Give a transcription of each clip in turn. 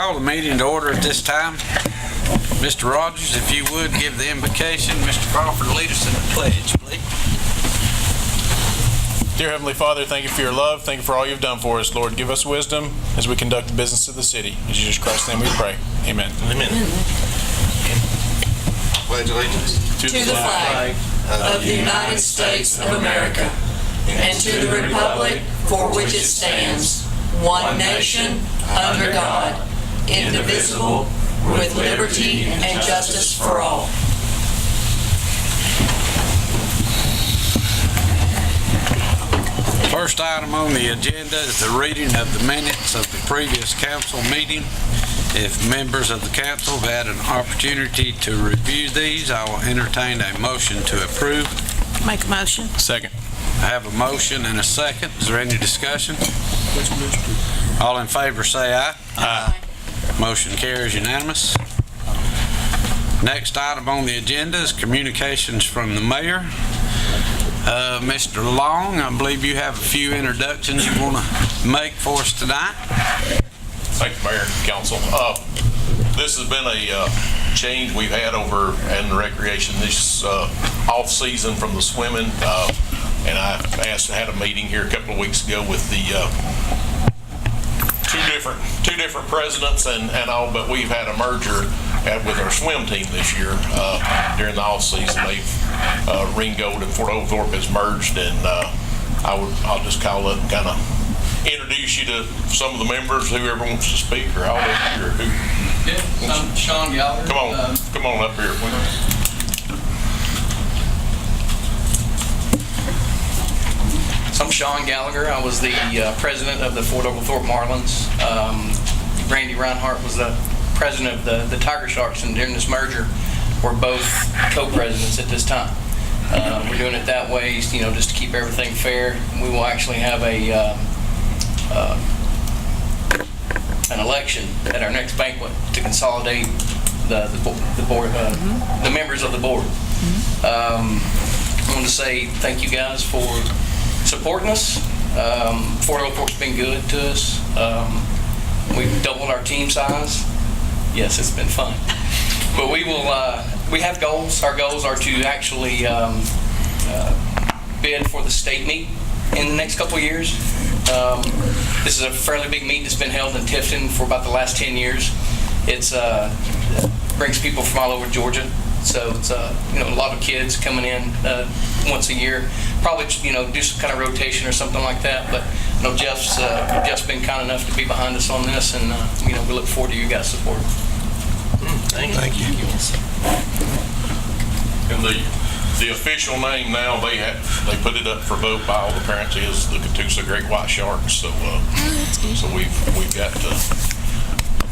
call the meeting to order at this time. Mr. Rogers, if you would give the invocation. Mr. Crawford, lead us in the pledge, please. Dear Heavenly Father, thank you for your love. Thank you for all you've done for us. Lord, give us wisdom as we conduct the business of the city. In Jesus Christ's name we pray. Amen. Amen. Pledge allegiance to the flag of the United States of America and to the republic for which it stands, one nation, under God, indivisible, with liberty and justice for all. First item on the agenda is the reading of the minutes of the previous council meeting. If members of the council have had an opportunity to review these, I will entertain a motion to approve. Make a motion. Second. I have a motion and a second. Is there any discussion? All in favor say aye. Aye. Motion carries unanimous. Next item on the agenda is communications from the mayor. Mr. Long, I believe you have a few introductions you want to make for us tonight. Thank you, Mayor and Council. This has been a change we've had over in the recreation this off season from the swimming, and I had a meeting here a couple of weeks ago with the two different presidents and all, but we've had a merger with our swim team this year during the off season. Ringgold and Fort Oglethorpe has merged, and I'll just call it and kind of introduce you to some of the members, whoever wants to speak, or all of you, or who. Yeah, I'm Sean Gallagher. Come on up here. So I'm Sean Gallagher. I was the president of the Fort Oglethorpe Marlins. Randy Reinhardt was the president of the Tiger Sharks, and during this merger, we're both co-presidents at this time. We're doing it that way, just to keep everything fair. We will actually have an election at our next banquet to consolidate the board, the members of the board. I want to say thank you guys for supporting us. Fort Oglethorpe's been good to us. We've doubled our team size. Yes, it's been fun. But we have goals. Our goals are to actually bid for the state meet in the next couple of years. This is a fairly big meet that's been held in Tifton for about the last 10 years. It brings people from all over Georgia. So it's a lot of kids coming in once a year. Probably do some kind of rotation or something like that. But Jeff's been kind enough to be behind us on this, and we look forward to you guys' support. Thank you. And the official name now, they put it up for vote by all the parents, is the Catoosa Great White Sharks. So so we've got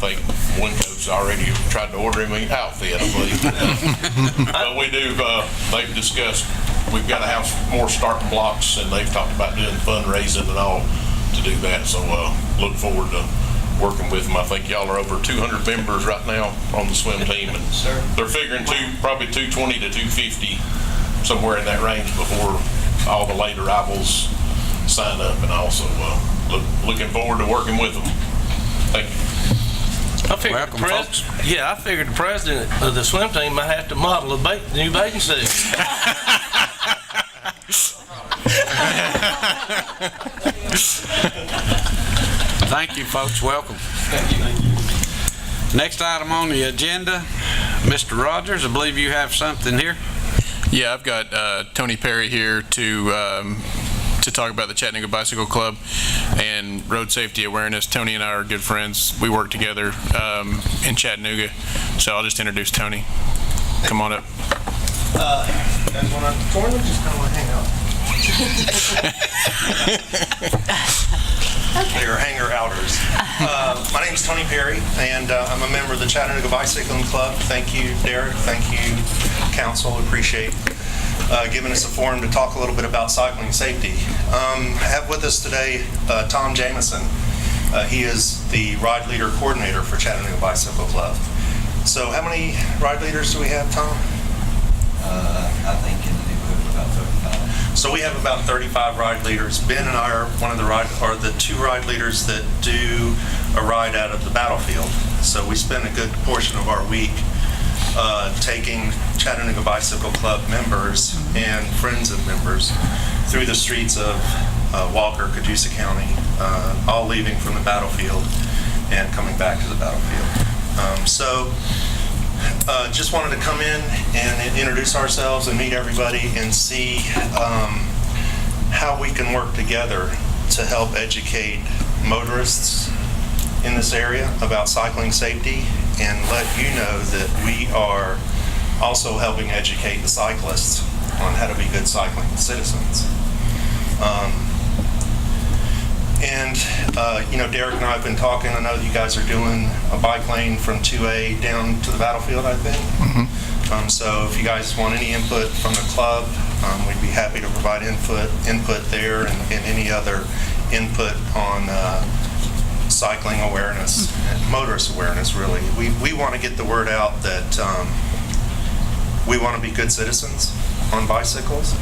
I think one coach already tried to order him an outfit, I believe. But we do. They've discussed we've got to have more starting blocks, and they've talked about doing fundraising and all to do that. So look forward to working with them. I think y'all are over 200 members right now on the swim team, and they're figuring probably 220 to 250, somewhere in that range, before all the late arrivals sign up, and also looking forward to working with them. Thank you. Welcome, folks. Yeah, I figured the president of the swim team might have to model a new bathing suit. Thank you, folks. Welcome. Thank you. Next item on the agenda, Mr. Rogers, I believe you have something here. Yeah, I've got Tony Perry here to talk about the Chattanooga Bicycle Club and road safety awareness. Tony and I are good friends. We work together in Chattanooga, so I'll just introduce Tony. Come on up. Guys want to tour or just kind of want to hang out? They are hanger-outers. My name is Tony Perry, and I'm a member of the Chattanooga Bicycling Club. Thank you, Derek. Thank you, Council. Appreciate giving us a forum to talk a little bit about cycling safety. I have with us today Tom Jamison. He is the ride leader coordinator for Chattanooga Bicycle Club. So how many ride leaders do we have, Tom? I think in the neighborhood of about 35. So we have about 35 ride leaders. Ben and I are the two ride leaders that do a ride out of the battlefield. So we spend a good portion of our week taking Chattanooga Bicycle Club members and friends of members through the streets of Walker, Catoosa County, all leaving from the battlefield and coming back to the battlefield. Just wanted to come in and introduce ourselves and meet everybody and see how we can work together to help educate motorists in this area about cycling safety, and let you know that we are also helping educate the cyclists on how to be good cycling citizens. Derek and I have been talking. I know you guys are doing a bike lane from 2A down to the battlefield, I think. So if you guys want any input from the club, we'd be happy to provide input there, and any other input on cycling awareness and motorist awareness, really. We want to get the word out that we want to be good citizens on bicycles,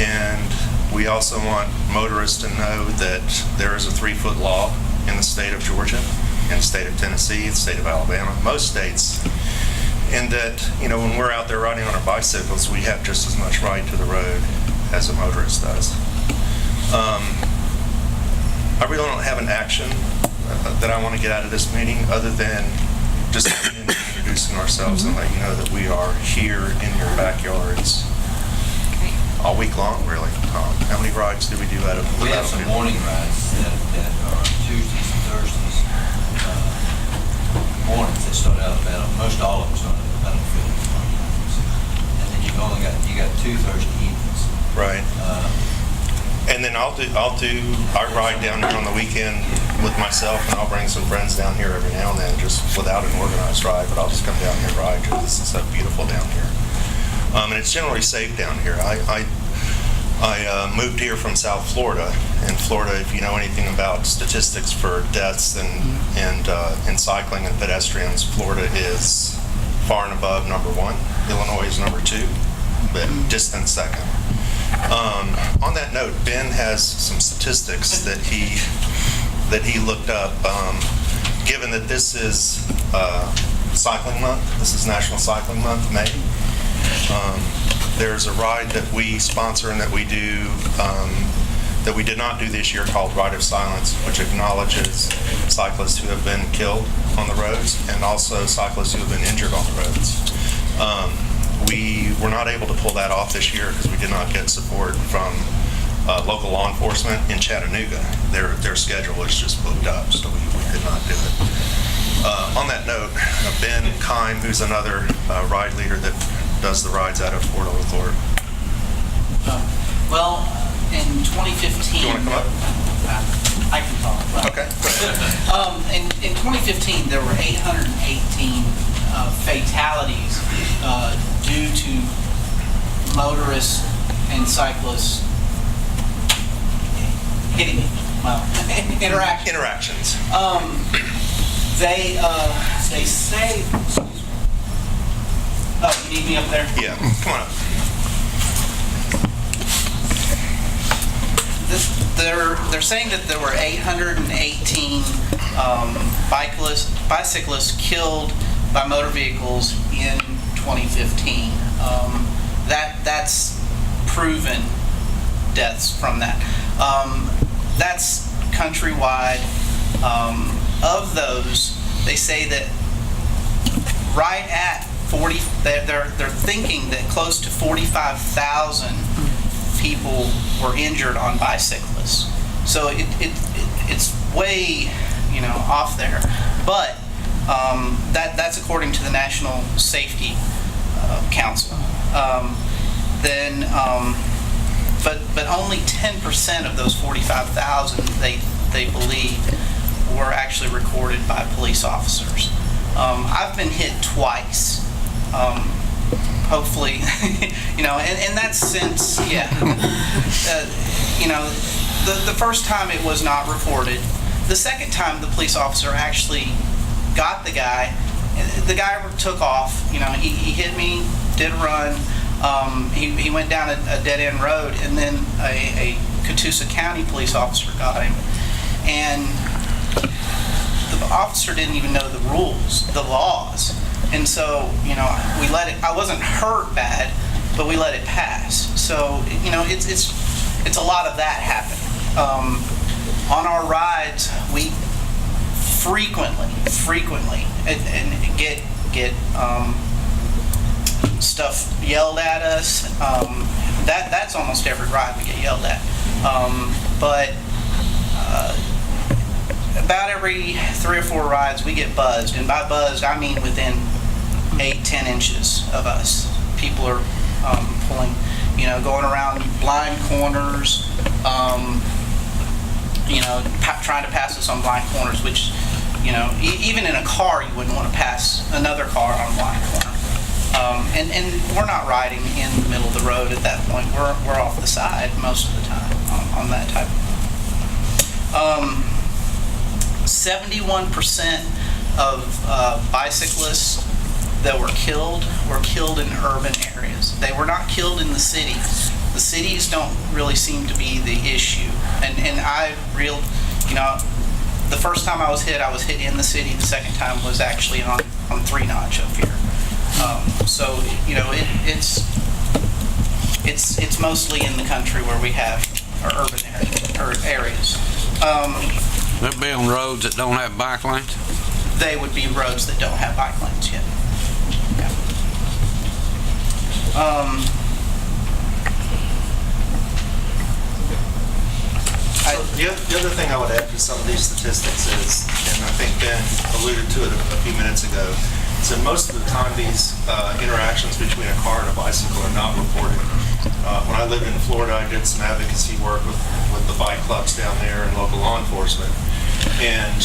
and we also want motorists to know that there is a 3-foot law in the state of Georgia, in the state of Tennessee, the state of Alabama, most states, and that, when we're out there riding on our bicycles, we have just as much right to the road as a motorist does. I really don't have an action that I want to get out of this meeting, other than just coming in and introducing ourselves and letting you know that we are here in your backyards all week long, really. How many rides do we do out of the We have some battlefield? morning rides that are Tuesdays and Thursdays mornings that start out about, most all of them start out at the battlefield. And then you got 2 Thursday evenings. Right. And then I'll do I ride down here on the weekend with myself, and I'll bring some friends down here every now and then, just without an organized ride, but I'll just come down here and ride, because this is so beautiful down here. And it's generally safe down here. I moved here from South Florida, and Florida, if you know anything about statistics for deaths and cycling and pedestrians, Florida is far and above #1. Illinois is #2, but distant second. On that note, Ben has some statistics that he looked up. Given that this is Cycling Month, this is National Cycling Month, May. There's a ride that we sponsor and that we do that we did not do this year, called Ride of Silence, which acknowledges cyclists who have been killed on the roads and also cyclists who have been injured on the roads. We were not able to pull that off this year because we did not get support from local law enforcement in Chattanooga. Their schedule is just booked up, so we could not do it. On that note, Ben Kime, who's another ride leader that does the rides out of Fort Oglethorpe. Well, in 2015... Do you want to come up? I can talk. Okay. In 2015, there were 818 fatalities due to motorists and cyclists hitting, Interactions. They say... Oh, you need me up there? Yeah, come on up. They're saying that there were 818 bicyclists killed by motor vehicles in 2015. That's proven deaths from that. That's countrywide. Of those, they say that right at 40, they're thinking that close to 45,000 people were injured on bicyclists. So it's way, off there. But that's according to the National Safety Council. But only 10% of those 45,000 they believe were actually recorded by police officers. I've been hit twice. Hopefully, in that sense, the first time it was not reported. The second time the police officer actually got the guy took off. He hit me, did a run. He went down a dead-end road, and then a Catoosa County police officer got him. And the officer didn't even know the rules, the laws. And so, we let it, I wasn't hurt bad, but we let it pass. So, it's a lot of that happen. On our rides, we frequently and get stuff yelled at us. That's almost every ride we get yelled at. But about every 3 or 4 rides we get buzzed, and by buzzed I mean within 8-10 inches of us. People are pulling, going around blind corners, trying to pass us on blind corners, which, even in a car you wouldn't want to pass another car on a blind corner. And we're not riding in the middle of the road at that point. We're off the side most of the time on that type of 71% of bicyclists that were killed in urban areas. They were not killed in the city. The cities don't really seem to be the issue. And the first time I was hit in the city. The second time was actually on 3 Notch up here. So it's mostly in the country where we have our urban areas. They'll be on roads that don't have bike lanes? They would be roads that don't have bike lanes yet. The other thing I would add to some of these statistics is, and I think Ben alluded to it a few minutes ago, is that most of the time these interactions between a car and a bicycle are not reported. When I lived in Florida, I did some advocacy work with the bike clubs down there and local law enforcement. And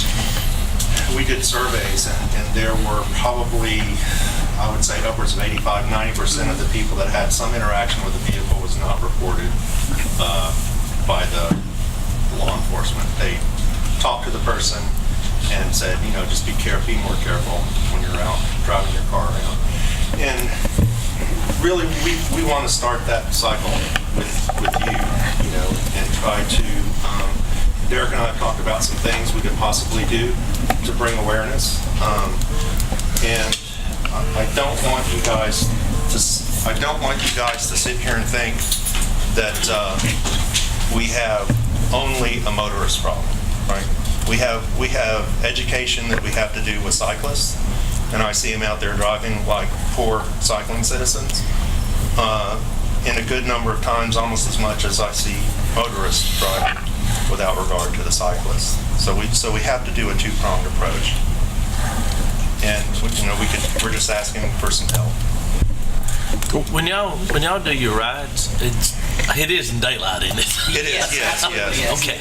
we did surveys, and there were probably, I would say, upwards of 85-90% of the people that had some interaction with the vehicle was not reported by the law enforcement. They talked to the person and said, just be more careful when you're out driving your car around. And really, we want to start that cycle with you, and try to, Derek and I have talked about some things we could possibly do to bring awareness. And I don't want you guys to sit here and think that we have only a motorist problem, right? We have education that we have to do with cyclists, and I see them out there driving like poor cycling citizens. In a good number of times, almost as much as I see motorists driving without regard to the cyclists. So we have to do a two-pronged approach, and we're just asking for some help. Cool. When y'all do your rides, it isn't daylight, isn't it? It is, yes. Okay.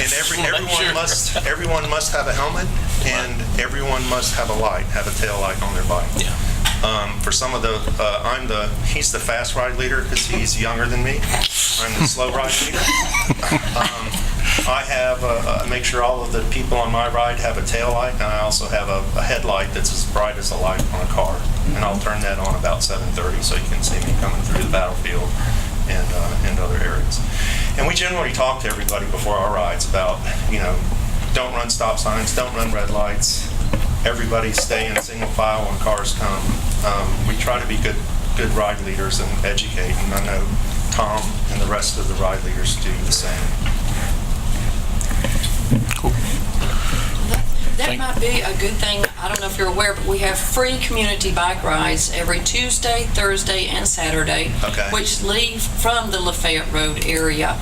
And everyone must have a helmet, and everyone must have a tail light on their bike. Yeah. For some of he's the fast ride leader because he's younger than me. I'm the slow ride leader. I have make sure all of the people on my ride have a tail light, and I also have a headlight that's as bright as a light on a car. And I'll turn that on about 7:30 so you can see me coming through the battlefield and other areas. And we generally talk to everybody before our rides about, don't run stop signs, don't run red lights. Everybody stay in single file when cars come. We try to be good ride leaders and educate, and I know Tom and the rest of the ride leaders do the same. Cool. That might be a good thing. I don't know if you're aware, but we have free community bike rides every Tuesday, Thursday, and Saturday, which leave from the Lafayette Road area.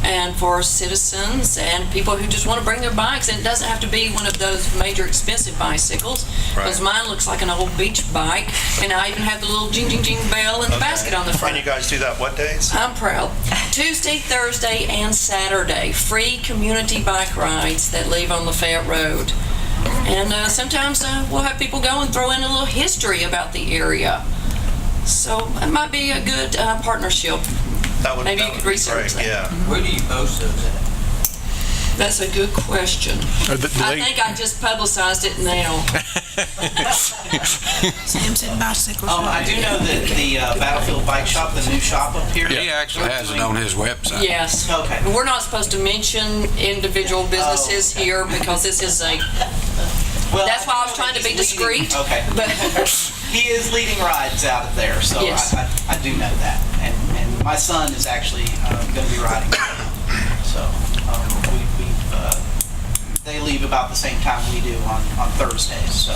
And for citizens and people who just want to bring their bikes, and it doesn't have to be one of those major expensive bicycles, because mine looks like an old beach bike, and I even have the little jing jing jing bell and the basket on the front. And you guys do that what days? I'm proud. Tuesday, Thursday, and Saturday, free community bike rides that leave on Lafayette Road. And sometimes we'll have people go and throw in a little history about the area. So it might be a good partnership. Maybe you could research that. Where do you post those at? That's a good question. I think I just publicized it now. Sam said bicycles. I do know that the Battlefield Bike Shop, the new shop up here. He actually has it on his website. Yes. Okay. We're not supposed to mention individual businesses here because this is a, Well, that's why I was know trying to that be he's leading- discreet. Okay. But He is leading rides out of there, so Yes. I do know that. And my son is actually going to be riding. So they leave about the same time we do on Thursdays, so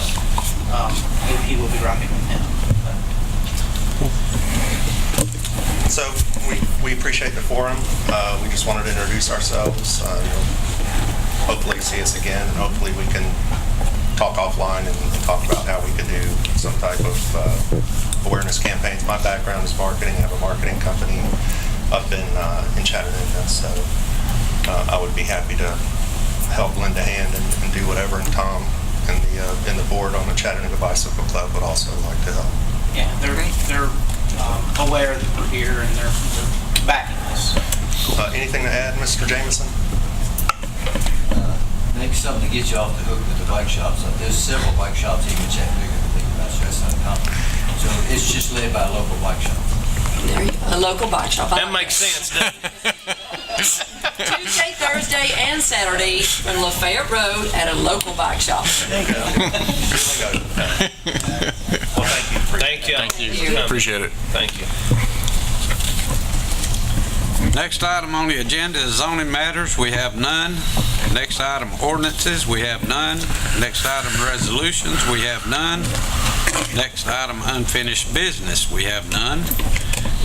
he will be riding with him. So we appreciate the forum. We just wanted to introduce ourselves. Hopefully see us again, and hopefully we can talk offline and talk about how we could do some type of awareness campaigns. My background is marketing. I have a marketing company up in Chattanooga, so I would be happy to help lend a hand and do whatever. And Tom and the board on the Chattanooga Bicycle Club would also like to help. Yeah, they're aware that we're here and they're backing us. Anything to add, Mr. Jameson? Maybe something to get you off the hook with the bike shops. There's several bike shops even in Chattanooga that think about stress on company. So it's just led by a local bike shop. there you go, a local bike shop. I That like makes sense, doesn't it? Tuesday, Thursday, and Saturday on Lafayette Road at a local bike shop. Well, thank you. Thank you. Thank you. Thank you. Appreciate it. Thank you. Next item on the agenda is zoning matters. We have none. Next item, ordinances. We have none. Next item, resolutions. We have none. Next item, unfinished business. We have none.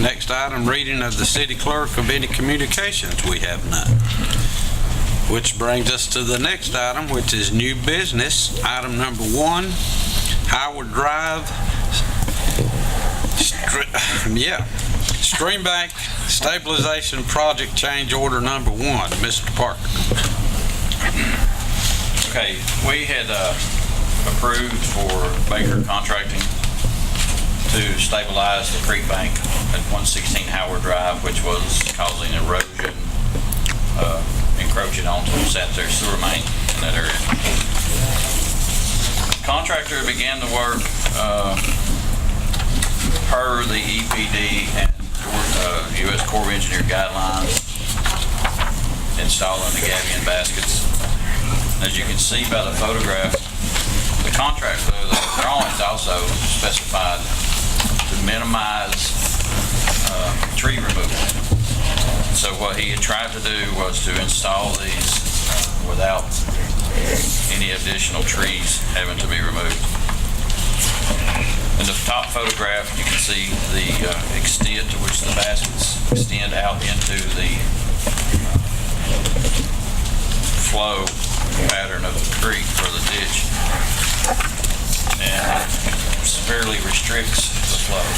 Next item, reading of the city clerk of any communications. We have none. Which brings us to the next item, which is new business. Item number 1, Howard Drive, Stream Bank Stabilization Project Change Order number 1. Mr. Parker. Okay, we had approved for Baker Contracting to stabilize the creek bank at 116 Howard Drive, which was causing erosion, encroaching onto the sanitary sewer main in that area. Contractor began the work per the EPD and U.S. Corps of Engineer guidelines, installing the gabion baskets. As you can see by the photograph, the contract, the drawings also specified to minimize tree removal. So what he had tried to do was to install these without any additional trees having to be removed. In the top photograph, you can see the extent to which the baskets extend out into the flow pattern of the creek or the ditch, and it severely restricts the flow.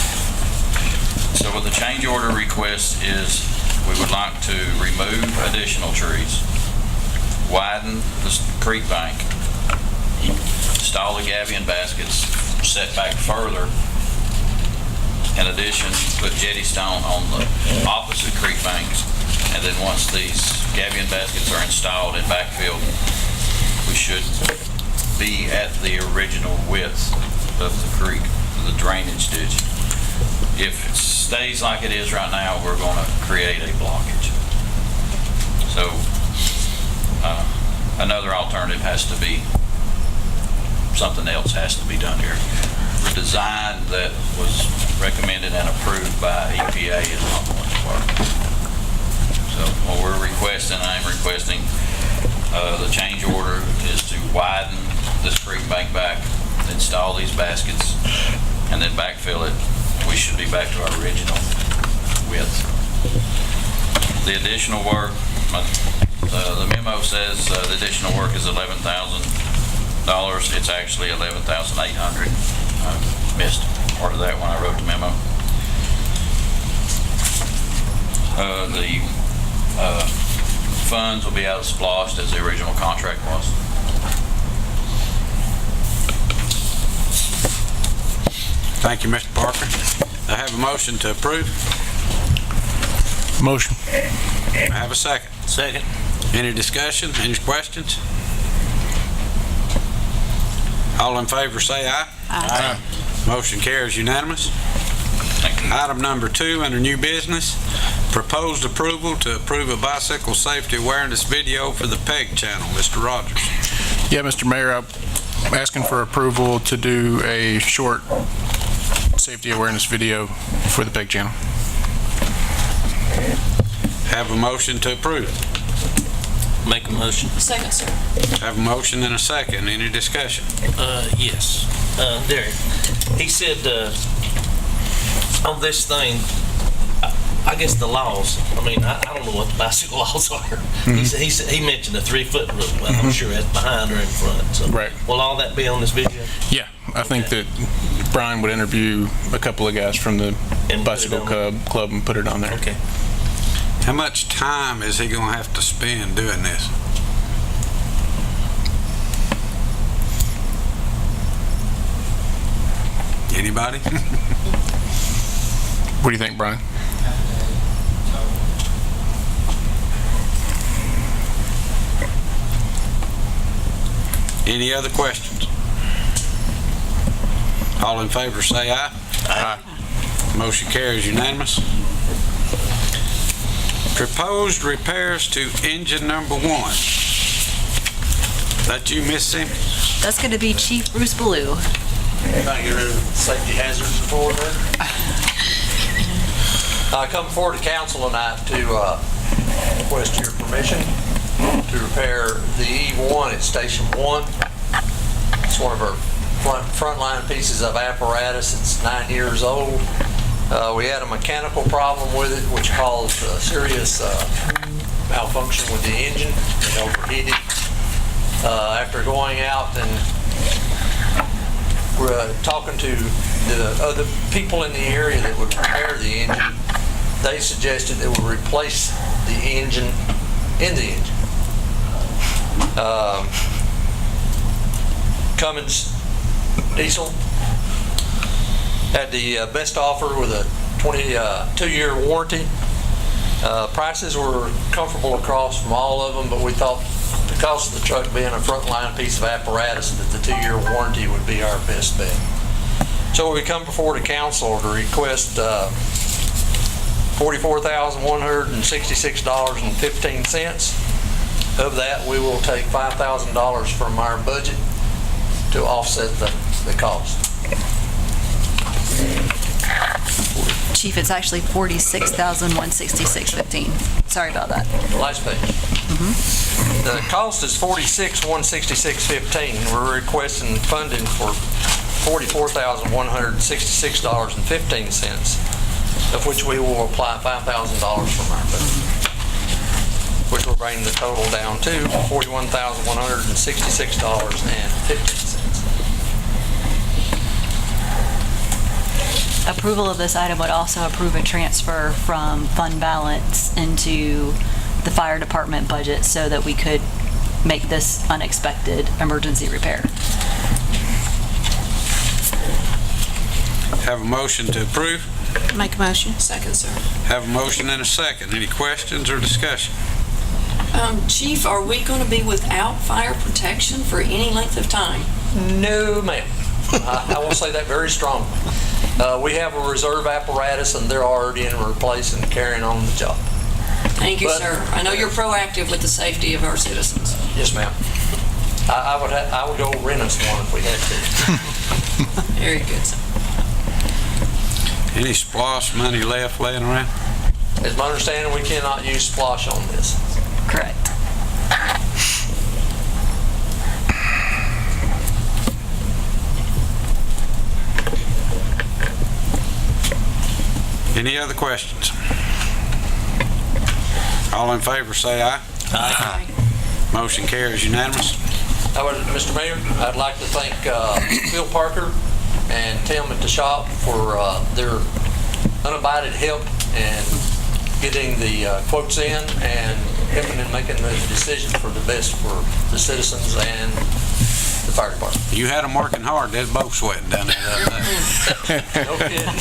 So what the change order request is, we would like to remove additional trees, widen the creek bank, install the gabion baskets, set back further. In addition, put jetty stone on the opposite creek banks, and then once these gabion baskets are installed and backfilled, we should be at the original width of the creek, the drainage ditch. If it stays like it is right now, we're going to create a blockage. So another alternative has to be, something else has to be done here. The design that was recommended and approved by EPA is not going to work. So what we're requesting, I'm requesting, the change order is to widen this creek bank back, install these baskets, and then backfill it. We should be back to our original width. The additional work, the memo says the additional work is $11,000. It's actually $11,800. I missed part of that when I wrote the memo. The funds will be out of splost as the original contract was. Thank you, Mr. Parker. I have a motion to approve. Motion. I have a second. Second. Any discussion? Any questions? All in favor say aye. Aye. Motion carries unanimous. Item number 2, under new business, proposed approval to approve a bicycle safety awareness video for the PEG channel. Mr. Rogers. Yeah, Mr. Mayor, I'm asking for approval to do a short safety awareness video for the PEG channel. Have a motion to approve. Make a motion. Second, sir. Have a motion and a second. Any discussion? Yes. Derek, he said, on this thing, I guess the laws, I mean, I don't know what the bicycle laws are. He mentioned a 3-foot rule, but I'm sure that's behind or in front. So Right. Will all that be on this video? Yeah, I think that Brian would interview a couple of guys from the And put bicycle it on club and put it on there. Okay. How much time is he going to have to spend doing this? Anybody? What do you think, Brian? Any other questions? All in favor say aye. Aye. Motion carries unanimous. Proposed repairs to engine number 1. That you, Miss Simmons? That's going to be Chief Bruce Ballou. Trying to get rid of safety hazards before then. I come before the council tonight to request your permission to repair the E1 at Station 1. It's one of our frontline pieces of apparatus. It's 9 years old. We had a mechanical problem with it, which caused a serious malfunction with the engine. It overheated. After going out and we're talking to the other people in the area that would repair the engine, they suggested they would replace the engine in the engine. Cummins diesel had the best offer with a 22-year warranty. Prices were comfortable across from all of them, but we thought because of the truck being a frontline piece of apparatus that the 2-year warranty would be our best bet. So we come before the council to request $44,166.15. Of that, we will take $5,000 from our budget to offset the cost. Chief, it's actually $46,166.15. Sorry about that. Last page. The cost is $46,166.15. We're requesting funding for $44,166.15, of which we will apply $5,000 from our budget, which will bring the total down to $41,166.15. Approval of this item would also approve a transfer from fund balance into the fire department budget so that we could make this unexpected emergency repair. Have a motion to approve? Make a motion. Second, sir. Have a motion and a second. Any questions or discussion? Chief, are we going to be without fire protection for any length of time? No, ma'am. I will say that very strongly. We have a reserve apparatus, and they're already in replace and carrying on the job. Thank you, But- sir. I know you're proactive with the safety of our citizens. Yes, ma'am. I would go rent us one if we had to. Very good, sir. Any SPLOST money left laying around? It's my understanding we cannot use splosh on this. Correct. Any other questions? All in favor say aye. Aye. Motion carries unanimous. Mr. Mayor, I'd like to thank Phil Parker and Tim at the shop for their unabided help in getting the quotes in and helping in making the decision for the best for the citizens and the fire department. You had them working hard. They're both sweating down there the other day. No kidding.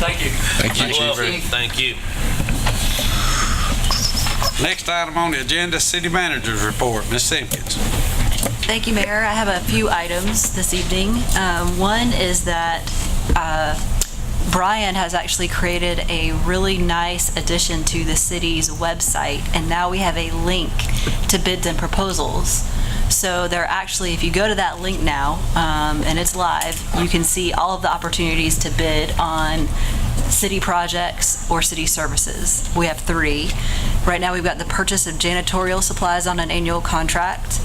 Thank you. Thank you, You're Chief. welcome. Thank you. Next item on the agenda, City Manager's Report. Ms. Simpkins. Thank you, Mayor. I have a few items this evening. One is that Brian has actually created a really nice addition to the city's website, and now we have a link to bids and proposals. So they're actually, if you go to that link now, and it's live, you can see all of the opportunities to bid on city projects or city services. We have 3. Right now, we've got the purchase of janitorial supplies on an annual contract.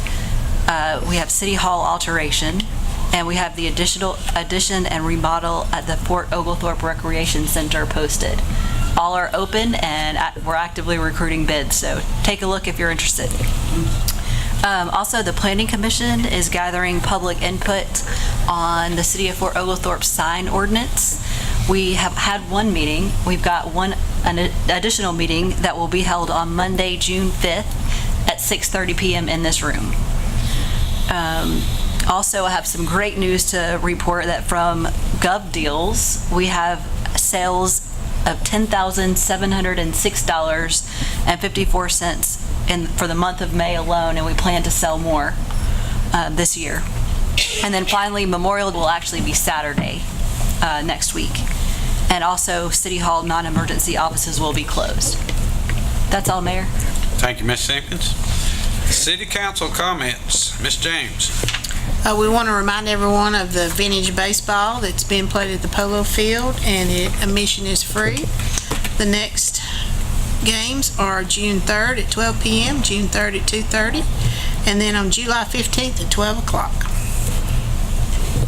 We have City Hall alteration, and we have the addition and remodel at the Fort Oglethorpe Recreation Center posted. All are open, and we're actively recruiting bids, so take a look if you're interested. Also, the Planning Commission is gathering public input on the City of Fort Oglethorpe sign ordinance. We have had one meeting. We've got an additional meeting that will be held on Monday, June 5th at 6:30 p.m. in this room. Also, I have some great news to report that from GovDeals, we have sales of $10,706.54 for the month of May alone, and we plan to sell more this year. And then finally, Memorial will actually be Saturday next week. And also, City Hall non-emergency offices will be closed. That's all, Mayor. Thank you, Ms. Simpkins. City Council comments. Ms. James. We want to remind everyone of the vintage baseball that's being played at the polo field, and admission is free. The next games are June 3rd at 12 p.m., June 3rd at 2:30, and then on July 15th at 12 o'clock.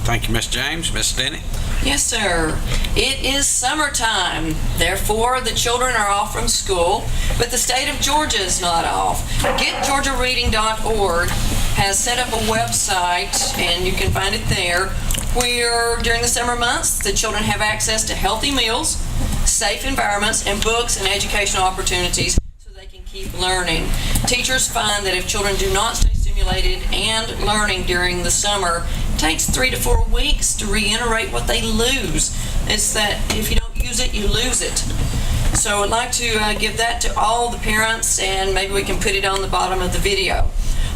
Thank you, Ms. James. Ms. Denny. Yes, sir. It is summertime. Therefore, the children are off from school, but the state of Georgia is not off. GetGeorgiaReading.org has set up a website, and you can find it there, where during the summer months, the children have access to healthy meals, safe environments, and books and educational opportunities so they can keep learning. Teachers find that if children do not stay stimulated and learning during the summer, it takes 3 to 4 weeks to reiterate what they lose. It's that if you don't use it, you lose it. So I'd like to give that to all the parents, and maybe we can put it on the bottom of the video.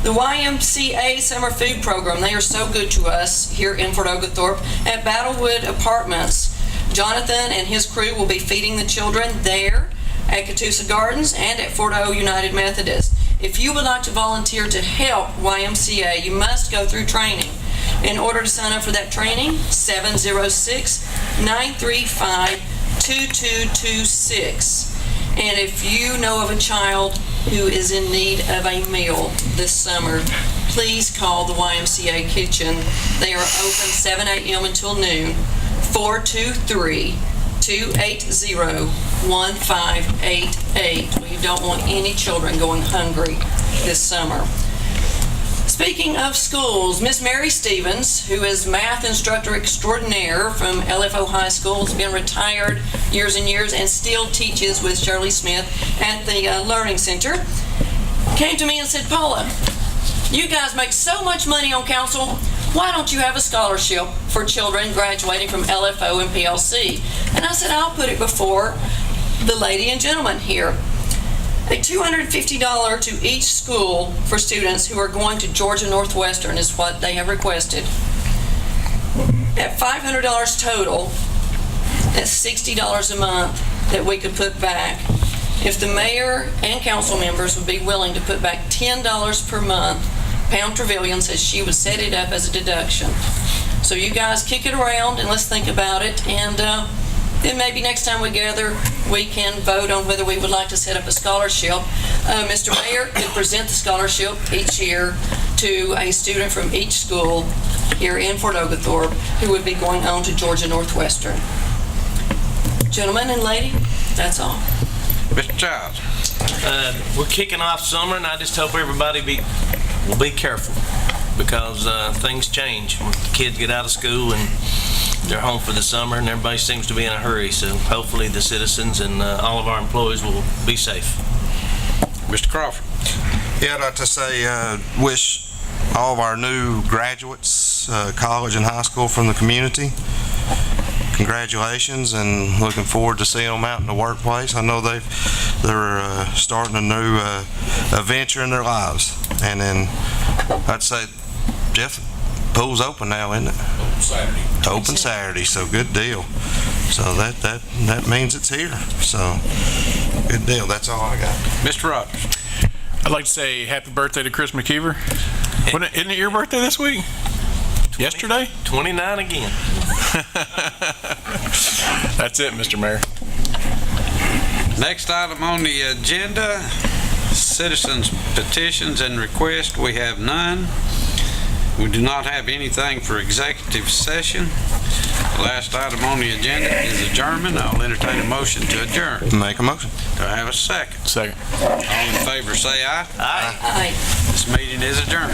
The YMCA Summer Food Program, they are so good to us here in Fort Oglethorpe at Battlewood Apartments. Jonathan and his crew will be feeding the children there at Catoosa Gardens and at Fort O United Methodist. If you would like to volunteer to help YMCA, you must go through training. In order to sign up for that training, 706-935-2226. And if you know of a child who is in need of a meal this summer, please call the YMCA Kitchen. They are open 7 a.m. until noon, 423-280-1588. We don't want any children going hungry this summer. Speaking of schools, Miss Mary Stevens, who is math instructor extraordinaire from LFO High School, has been retired years and years and still teaches with Shirley Smith at the Learning Center, came to me and said, Paula, you guys make so much money on council, why don't you have a scholarship for children graduating from LFO and PLC? And I said, I'll put it before the lady and gentleman here. A $250 to each school for students who are going to Georgia Northwestern is what they have requested. At $500 total, that's $60 a month that we could put back. If the mayor and council members would be willing to put back $10 per month, Pam Trevelyan says she would set it up as a deduction. So you guys kick it around and let's think about it, and then maybe next time we gather, we can vote on whether we would like to set up a scholarship. Mr. Mayor could present the scholarship each year to a student from each school here in Fort Oglethorpe who would be going on to Georgia Northwestern. Gentlemen and lady, that's all. Mr. Childs. We're kicking off summer, and I just hope everybody will be careful, because things change when the kids get out of school and they're home for the summer, and everybody seems to be in a hurry. So hopefully the citizens and all of our employees will be safe. Mr. Crawford. Yeah, I'd like to say wish all of our new graduates, college and high school, from the community congratulations, and looking forward to seeing them out in the workplace. I know they're starting a new adventure in their lives. And then I'd say, Jeff, pool's open now, isn't it? Saturday. Open Saturday, so good deal. So that means it's here. So good deal. That's all I got. Mr. Rogers. I'd like to say happy birthday to Chris McKeever. Isn't it your birthday this week? Yesterday? 29 again. That's it, Mr. Mayor. Next item on the agenda, citizens petitions and requests. We have none. We do not have anything for executive session. The last item on the agenda is adjournment. I'll entertain a motion to adjourn. Make a motion. Do I have a second? Second. All in favor say aye. Aye. Aye. This meeting is adjourned.